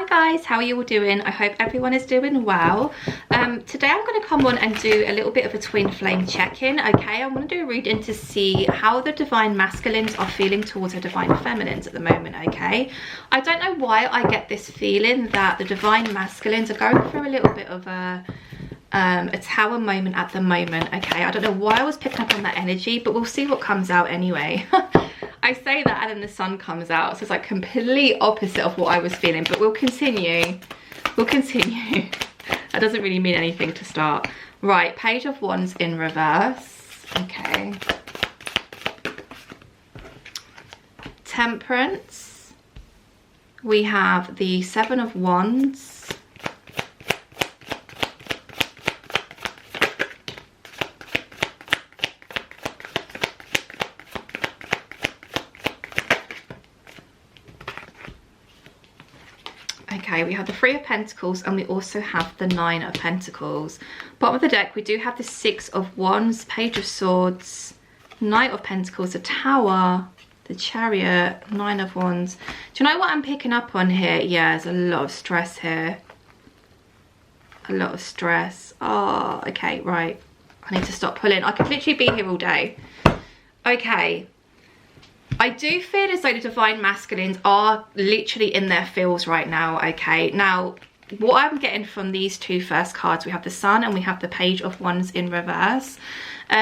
guys, how are you all doing? I hope everyone is doing well. Today I'm going to come on and do a little bit of a twin flame check-in. Okay, I want to do a reading to see how the divine masculines are feeling towards the divine feminines at the moment. Okay, I don't know why I get this feeling that the divine masculines are going through a little bit of a tower moment at the moment. Okay, I don't know why I was picking up on that energy, but we'll see what comes out anyway. I say that and then the sun comes out, so it's like complete opposite of what I was feeling, but we'll continue. That doesn't really mean anything to start. Right, Page of Wands in reverse. Okay. Temperance. We have the Seven of Wands. Okay, we have the Three of Pentacles and we also have the Nine of Pentacles. Bottom of the deck, we do have the Six of Wands, Page of Swords, Knight of Pentacles, the Tower, the Chariot, Nine of Wands. Do you know what I'm picking up on here? Yeah, there's a lot of stress here. A lot of stress. Oh, okay, right. I need to stop pulling. I could literally be here all day. Okay. I do feel as though the divine masculines are literally in their feels right now. Okay, now what I'm getting from these two first cards, we have the Sun and we have the Page of Wands in reverse.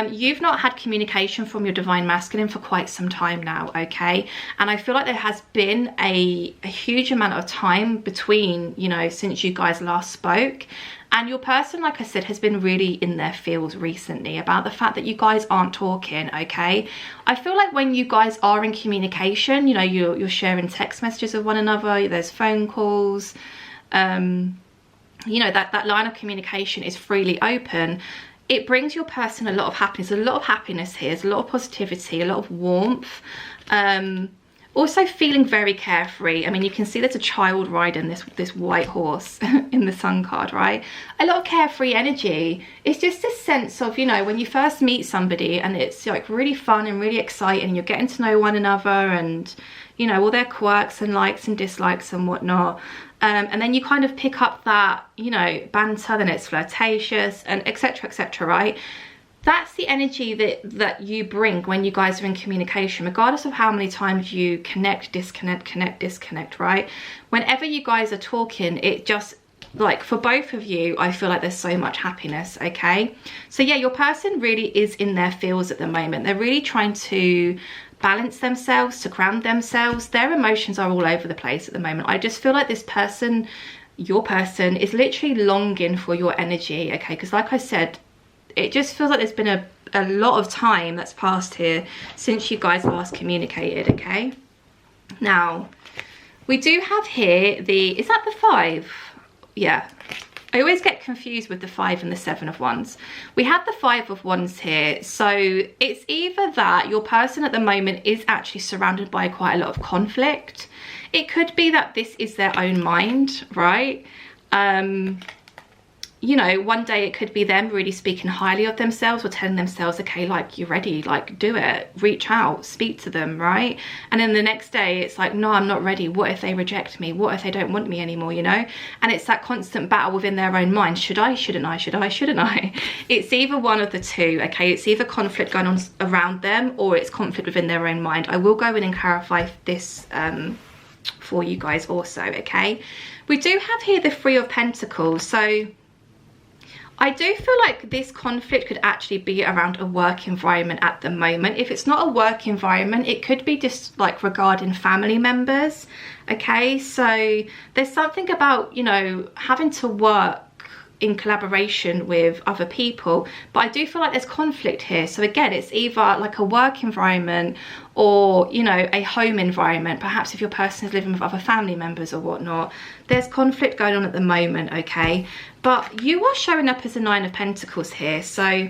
You've not had communication from your divine masculine for quite some time now, okay? And I feel like there has been a huge amount of time between, you know, since you guys last spoke. And your person, like I said, has been really in their feels recently about the fact that you guys aren't talking, okay? I feel like when you guys are in communication, you know, you're sharing text messages with one another, there's phone calls, you know, that line of communication is freely open. It brings your person a lot of happiness. There's a lot of happiness here. There's a lot of positivity, a lot of warmth. Also feeling very carefree. I mean, you can see there's a child riding this white horse in the Sun card, right? A lot of carefree energy. It's just this sense of, you know, when you first meet somebody and it's like really fun and really exciting, you're getting to know one another and, you know, all their quirks and likes and dislikes and whatnot. And then you kind of pick up that, you know, banter, then it's flirtatious and etc., right? That's the energy that you bring when you guys are in communication, regardless of how many times you connect, disconnect, right? Whenever you guys are talking, it just, like, for both of you, I feel like there's so much happiness, okay? So yeah, your person really is in their feels at the moment. They're really trying to balance themselves, to ground themselves. Their emotions are all over the place at the moment. I just feel like this person, your person, is literally longing for your energy, okay? Because like I said, it just feels like there's been a lot of time that's passed here since you guys last communicated, okay? Now, we do have here is that the 5? Yeah. I always get confused with the 5 and the 7 of Wands. We have the 5 of Wands here. So it's either that your person at the moment is actually surrounded by quite a lot of conflict. It could be that this is their own mind, right? You know, one day it could be them really speaking highly of themselves or telling themselves, okay, like, you're ready, like, do it, reach out, speak to them, right? And then the next day it's like, no, I'm not ready. What if they reject me? What if they don't want me anymore, you know? And it's that constant battle within their own mind. Should I, shouldn't I, should I, shouldn't I? It's either one of the two, okay? It's either conflict going on around them or it's conflict within their own mind. I will go in and clarify this for you guys also, okay? We do have here the Three of Pentacles. So I do feel like this conflict could actually be around a work environment at the moment. If it's not a work environment, it could be just like regarding family members, okay? So there's something about, you know, having to work in collaboration with other people, but I do feel like there's conflict here. So again, it's either like a work environment or, you know, a home environment. Perhaps if your person is living with other family members or whatnot, there's conflict going on at the moment, okay? But you are showing up as a Nine of Pentacles here. So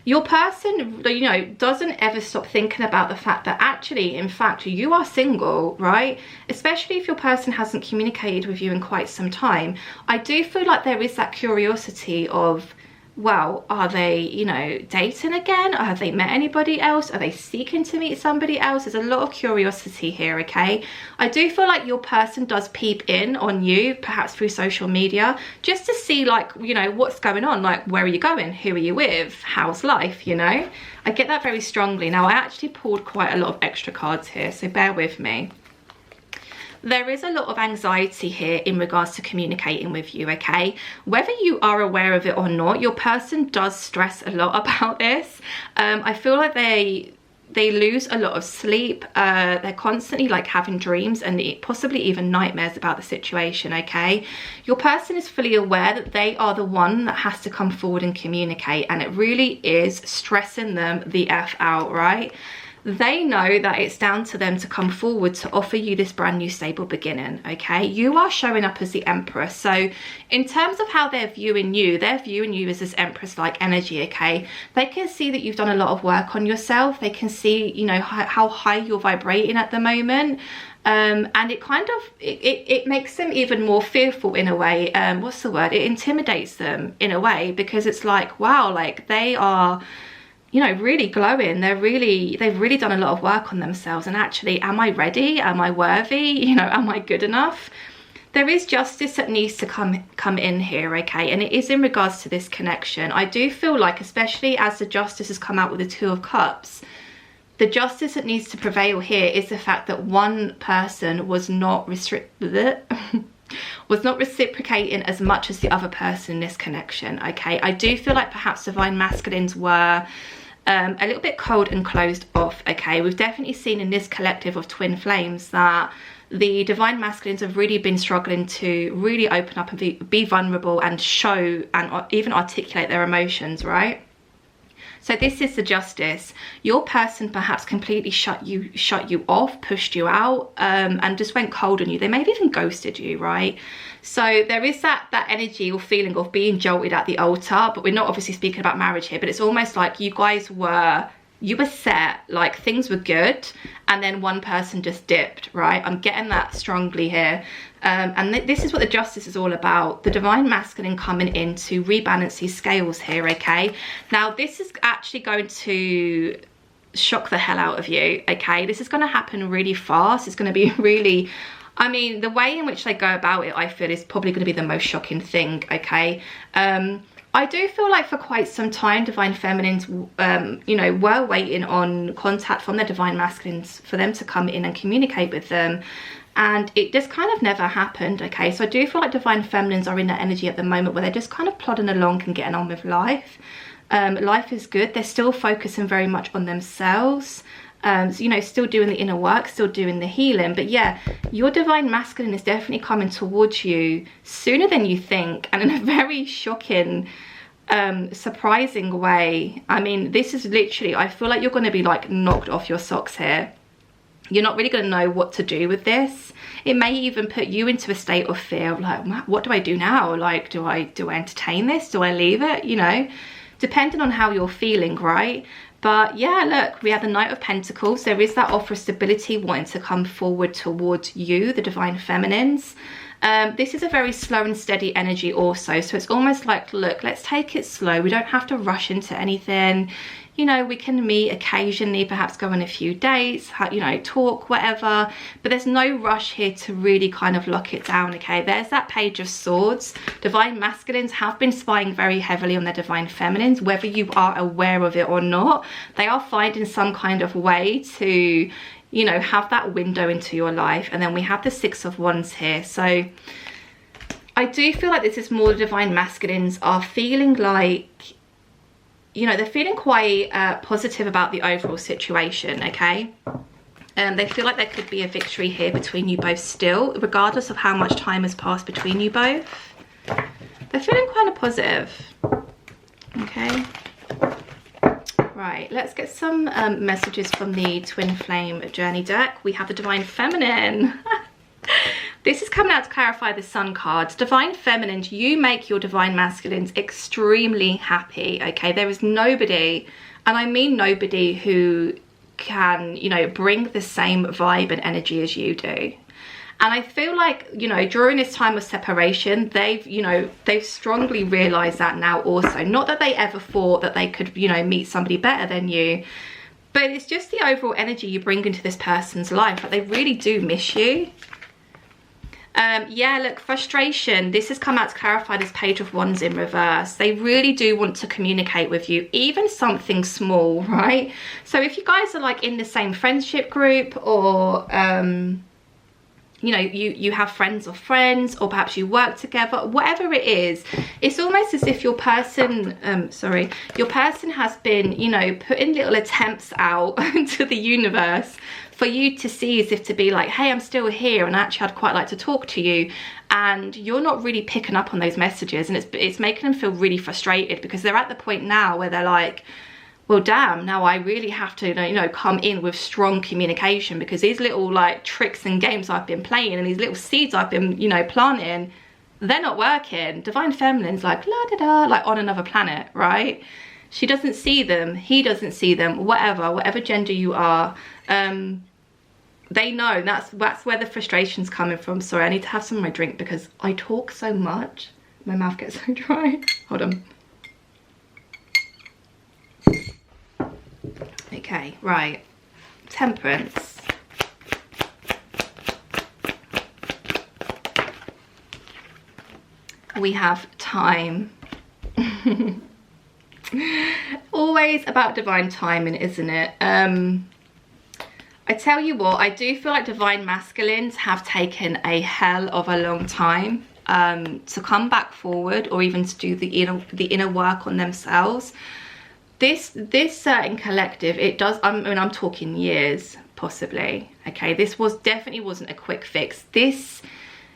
your person, you know, doesn't ever stop thinking about the fact that actually, in fact, you are single, right? Especially if your person hasn't communicated with you in quite some time. I do feel like there is that curiosity of well, are they, you know, dating again? Have they met anybody else? Are they seeking to meet somebody else? There's a lot of curiosity here, okay? I do feel like your person does peep in on you, perhaps through social media, just to see, like, you know, what's going on. Like, where are you going? Who are you with? How's life, you know? I get that very strongly. Now, I actually pulled quite a lot of extra cards here, so bear with me. There is a lot of anxiety here in regards to communicating with you, okay? Whether you are aware of it or not, your person does stress a lot about this. I feel like they lose a lot of sleep. They're constantly like having dreams and possibly even nightmares about the situation, okay? Your person is fully aware that they are the one that has to come forward and communicate, and it really is stressing them the F out, right? They know that it's down to them to come forward to offer you this brand new stable beginning, okay? You are showing up as the Empress. So in terms of how they're viewing you as this Empress-like energy, okay? They can see that you've done a lot of work on yourself. They can see, you know, how high you're vibrating at the moment. And it kind of, it makes them even more fearful in a way. What's the word? It intimidates them in a way, because it's like, wow, like they are, you know, really glowing. They've really done a lot of work on themselves. And actually, am I ready? Am I worthy? You know, am I good enough? There is justice that needs to come in here, okay? And it is in regards to this connection. I do feel like, especially as the Justice has come out with the Two of Cups, the justice that needs to prevail here is the fact that one person was not reciprocating as much as the other person in this connection, okay? I do feel like perhaps Divine Masculines were a little bit cold and closed off, okay? We've definitely seen in this collective of twin flames that the Divine Masculines have really been struggling to really open up and be vulnerable and show and even articulate their emotions, right? So this is the Justice. Your person perhaps completely shut you off, pushed you out, and just went cold on you. They may have even ghosted you, right? So there is that energy or feeling of being jolted at the altar, but we're not obviously speaking about marriage here, but it's almost like you guys were set, like things were good, and then one person just dipped, right? I'm getting that strongly here. And this is what the Justice is all about. The Divine Masculine coming in to rebalance these scales here, okay? Now, this is actually going to shock the hell out of you, okay? This is going to happen really fast. It's going to be really... I mean, the way in which they go about it, I feel, is probably going to be the most shocking thing, okay? I do feel like for quite some time, Divine Feminines, you know, were waiting on contact from their Divine Masculines for them to come in and communicate with them. And it just kind of never happened, okay? So I do feel like Divine Feminines are in that energy at the moment where they're just kind of plodding along and getting on with life. Life is good. They're still focusing very much on themselves. So, you know, still doing the inner work, still doing the healing. But yeah, your Divine Masculine is definitely coming towards you sooner than you think, and in a very shocking, surprising way. I mean, this is literally, I feel like you're going to be like knocked off your socks here. You're not really going to know what to do with this. It may even put you into a state of fear of like, what do I do now? Like, do I entertain this? Do I leave it? You know, depending on how you're feeling, right? But yeah, look, we have the Knight of Pentacles. There is that offer of stability wanting to come forward towards you, the Divine Feminines. This is a very slow and steady energy also. So it's almost like, look, let's take it slow. We don't have to rush into anything. You know, we can meet occasionally, perhaps go on a few dates, you know, talk, whatever. But there's no rush here to really kind of lock it down, okay? There's that Page of Swords. Divine Masculines have been spying very heavily on their Divine Feminines, whether you are aware of it or not. They are finding some kind of way to, you know, have that window into your life. And then we have the Six of Wands here. So I do feel like this is more the Divine Masculines are feeling like, you know, they're feeling quite positive about the overall situation, okay? They feel like there could be a victory here between you both still, regardless of how much time has passed between you both. They're feeling kind of positive, okay? Right, let's get some messages from the Twin Flame Journey deck. We have the Divine Feminine. This is coming out to clarify the Sun cards. Divine Feminines, you make your Divine Masculines extremely happy, okay? There is nobody, and I mean nobody, who can, you know, bring the same vibe and energy as you do. And I feel like, you know, during this time of separation, they've strongly realized that now also. Not that they ever thought that they could, you know, meet somebody better than you, but it's just the overall energy you bring into this person's life. Like, they really do miss you. Yeah, look, frustration. This has come out to clarify this Page of Wands in reverse. They really do want to communicate with you, even something small, right? So if you guys are like in the same friendship group, or you know, you have friends of friends, or perhaps you work together, whatever it is, it's almost as if your person, your person has been, you know, putting little attempts out to the universe for you to see, as if to be like, hey, I'm still here, and actually I'd quite like to talk to you. And you're not really picking up on those messages, and it's making them feel really frustrated, because they're at the point now where they're like, well, damn, now I really have to, you know, come in with strong communication, because these little like tricks and games I've been playing, and these little seeds I've been, you know, planting, they're not working. Divine Feminine's like, la da da, like on another planet, right? She doesn't see them, he doesn't see them, whatever gender you are. They know. That's where the frustration's coming from. Sorry, I need to have some of my drink because I talk so much. My mouth gets so dry. Hold on. Okay, right. Temperance. We have time. Always about divine timing, isn't it? I tell you what, I do feel like divine masculines have taken a hell of a long time to come back forward, or even to do the inner work on themselves. This certain collective, it does, I mean, I'm talking years, possibly. Okay, this definitely wasn't a quick fix. This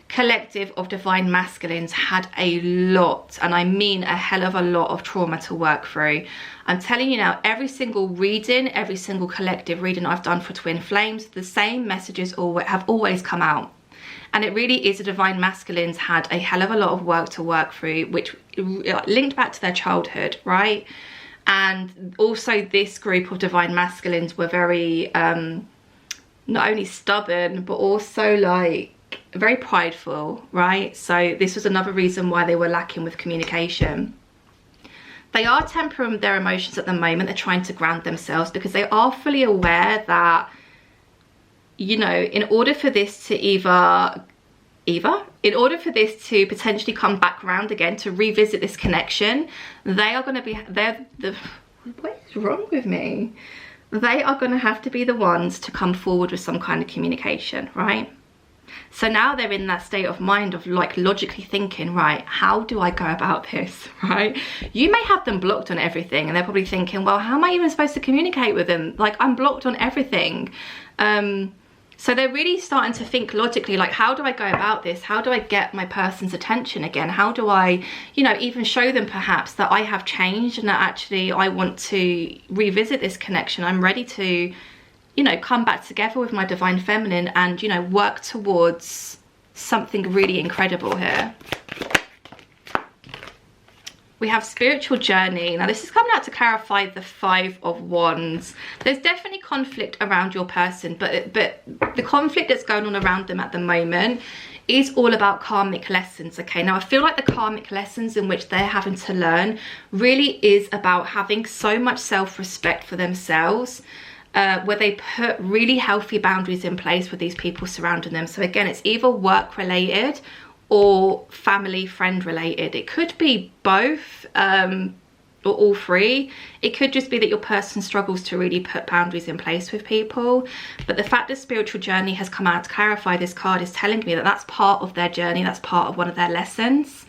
collective of divine masculines had a lot, and I mean a hell of a lot, of trauma to work through. I'm telling you now, every single reading, every single collective reading I've done for Twin Flames, the same messages have always come out. And it really is, the divine masculines had a hell of a lot of work to work through, which linked back to their childhood, right? And also this group of divine masculines were very not only stubborn, but also like very prideful, right? So this was another reason why they were lacking with communication. They are tempering their emotions at the moment. They're trying to ground themselves, because they are fully aware that, you know, in order for this to in order for this to potentially come back around again, to revisit this connection, they are going to be, what is wrong with me? They are going to have to be the ones to come forward with some kind of communication, right? So now they're in that state of mind of like logically thinking, right, how do I go about this, right? You may have them blocked on everything, and they're probably thinking, well, how am I even supposed to communicate with them? Like, I'm blocked on everything. So they're really starting to think logically, like, how do I go about this? How do I get my person's attention again? How do I, you know, even show them perhaps that I have changed, and that actually I want to revisit this connection. I'm ready to, you know, come back together with my divine feminine and, you know, work towards something really incredible here. We have spiritual journey. Now this is coming out to clarify the 5 of Wands. There's definitely conflict around your person, but the conflict that's going on around them at the moment is all about karmic lessons. Okay, now I feel like the karmic lessons in which they're having to learn really is about having so much self-respect for themselves, where they put really healthy boundaries in place with these people surrounding them. So again, it's either work related or family, friend related. It could be both, or all three. It could just be that your person struggles to really put boundaries in place with people. But the fact that spiritual journey has come out to clarify this card is telling me that that's part of their journey, that's part of one of their lessons.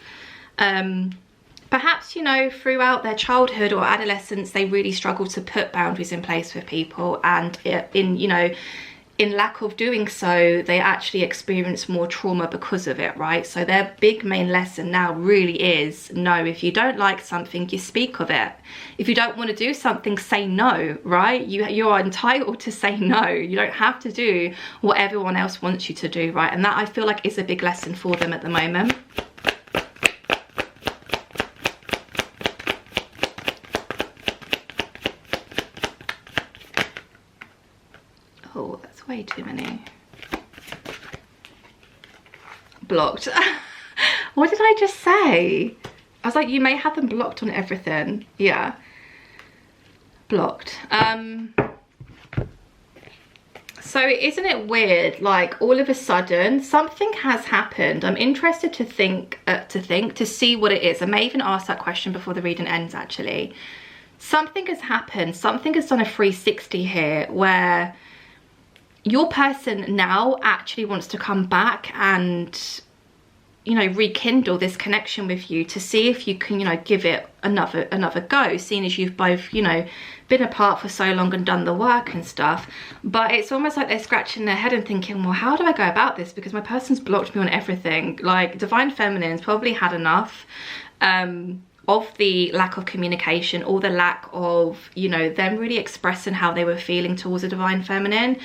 Perhaps, you know, throughout their childhood or adolescence, they really struggle to put boundaries in place with people, and in lack of doing so, they actually experience more trauma because of it, right? So their big main lesson now really is, no, if you don't like something, you speak of it. If you don't want to do something, say no, right? You are entitled to say no. You don't have to do what everyone else wants you to do, right? And that, I feel like, is a big lesson for them at the moment. Oh, that's way too many. blocked. What did I just say? I was like, you may have them blocked on everything. Yeah, blocked. So isn't it weird, like all of a sudden something has happened? I'm interested to see what it is. I may even ask that question before the reading ends actually. Something has happened, something has done a 360 here where your person now actually wants to come back and, you know, rekindle this connection with you to see if you can, you know, give it another go, seeing as you've both, you know, been apart for so long and done the work and stuff. But it's almost like they're scratching their head and thinking, well, how do I go about this? Because my person's blocked me on everything. Like, Divine Feminine's probably had enough of the lack of communication, or the lack of, you know, them really expressing how they were feeling towards a Divine Feminine,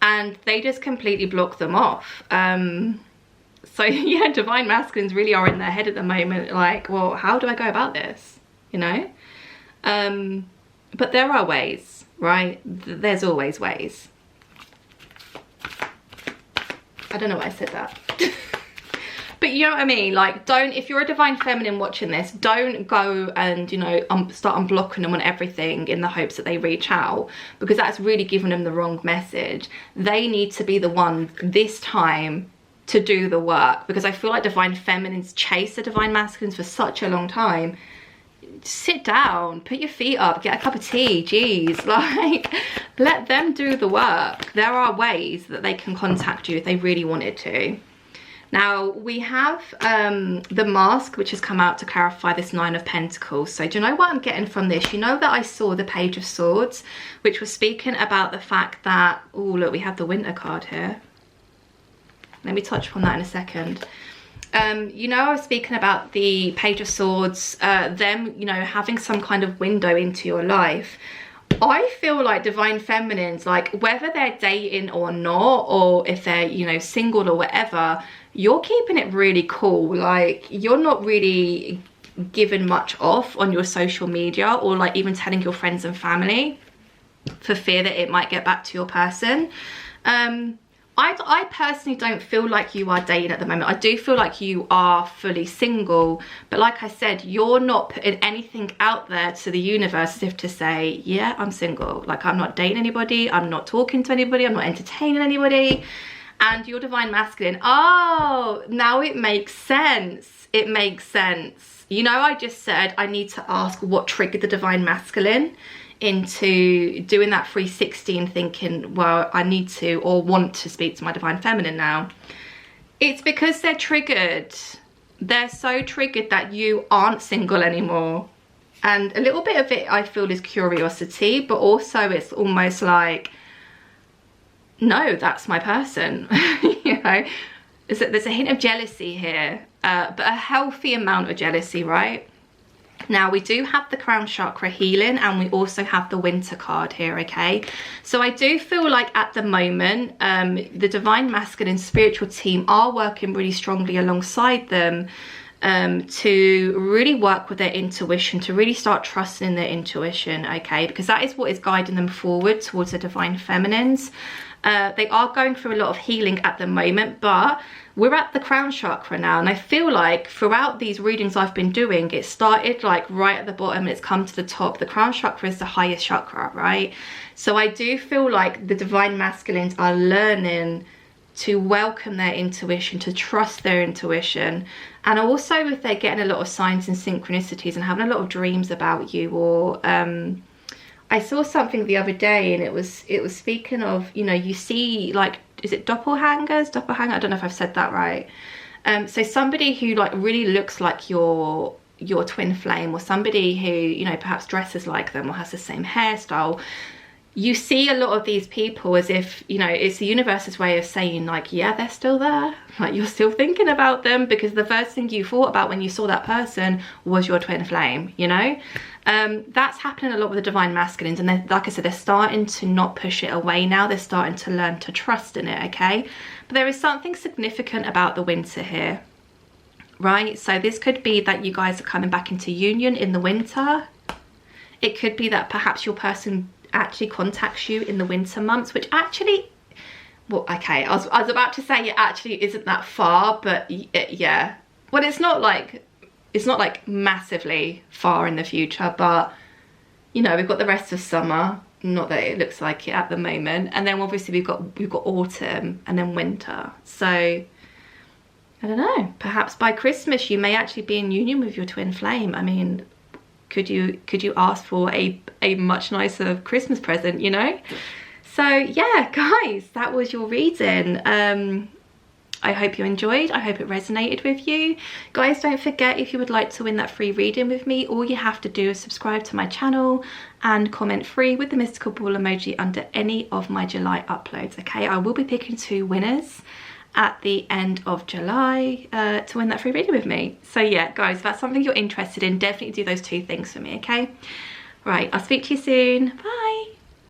and they just completely block them off. So yeah, Divine Masculines really are in their head at the moment, like, well, how do I go about this, you know? But there are ways, right? There's always ways. I don't know why I said that. But you know what I mean? Like, don't, if you're a Divine Feminine watching this, don't go and, you know, start unblocking them on everything in the hopes that they reach out, because that's really giving them the wrong message. They need to be the one this time to do the work, because I feel like Divine Feminines chase the Divine Masculines for such a long time. Sit down, put your feet up, get a cup of tea, geez, like, let them do the work. There are ways that they can contact you if they really wanted to. Now we have the Mask, which has come out to clarify this 9 of Pentacles. So do you know what I'm getting from this? You know that I saw the Page of Swords, which was speaking about the fact that, oh look, we have the Winter card here. Let me touch upon that in a second. You know, I was speaking about the Page of Swords, them, you know, having some kind of window into your life. I feel like Divine Feminines, like, whether they're dating or not, or if they're, you know, single or whatever, you're keeping it really cool. Like, you're not really giving much off on your social media, or like even telling your friends and family, for fear that it might get back to your person. I personally don't feel like you are dating at the moment. I do feel like you are fully single, but like I said, you're not putting anything out there to the universe as if to say, yeah, I'm single. Like, I'm not dating anybody, I'm not talking to anybody, I'm not entertaining anybody. And your Divine Masculine, oh, now it makes sense. It makes sense. You know, I just said I need to ask what triggered the Divine Masculine into doing that 360 and thinking, well, I need to or want to speak to my Divine Feminine now. It's because they're triggered. They're so triggered that you aren't single anymore. And a little bit of it, I feel, is curiosity, but also it's almost like, no, that's my person. You know, there's a hint of jealousy here, but a healthy amount of jealousy, right? Now we do have the crown chakra healing, and we also have the Winter card here, okay? So I do feel like at the moment, the Divine Masculine spiritual team are working really strongly alongside them to really work with their intuition, to really start trusting in their intuition, okay? Because that is what is guiding them forward towards the Divine Feminines. They are going through a lot of healing at the moment, but we're at the crown chakra now, and I feel like throughout these readings I've been doing, it started like right at the bottom and it's come to the top. The crown chakra is the highest chakra, right? So I do feel like the Divine Masculines are learning to welcome their intuition, to trust their intuition, and also if they're getting a lot of signs and synchronicities and having a lot of dreams about you, or I saw something the other day and it was speaking of, you know, you see, like, is it doppelganger? I don't know if I've said that right. So somebody who like really looks like your twin flame, or somebody who, you know, perhaps dresses like them or has the same hairstyle. You see a lot of these people as if, you know, it's the universe's way of saying like, yeah, they're still there. Like, you're still thinking about them, because the first thing you thought about when you saw that person was your twin flame, you know? That's happening a lot with the Divine Masculines, and like I said, they're starting to not push it away now. They're starting to learn to trust in it, okay? But there is something significant about the Winter here, right? So this could be that you guys are coming back into union in the winter. It could be that perhaps your person actually contacts you in the winter months, which actually, well, okay, I was about to say it actually isn't that far, but yeah. Well, it's not like massively far in the future, but you know, we've got the rest of summer. Not that it looks like it at the moment, and then obviously we've got autumn and then winter. So I don't know, perhaps by Christmas you may actually be in union with your twin flame. I mean, could you ask for a much nicer Christmas present, you know? So yeah, guys, that was your reading. I hope you enjoyed. I hope it resonated with you. Guys, don't forget, if you would like to win that free reading with me, all you have to do is subscribe to my channel and comment free with the mystical ball emoji under any of my July uploads, okay? I will be picking 2 winners at the end of July to win that free reading with me. So yeah, guys, if that's something you're interested in, definitely do those 2 things for me, okay? Right, I'll speak to you soon. Bye.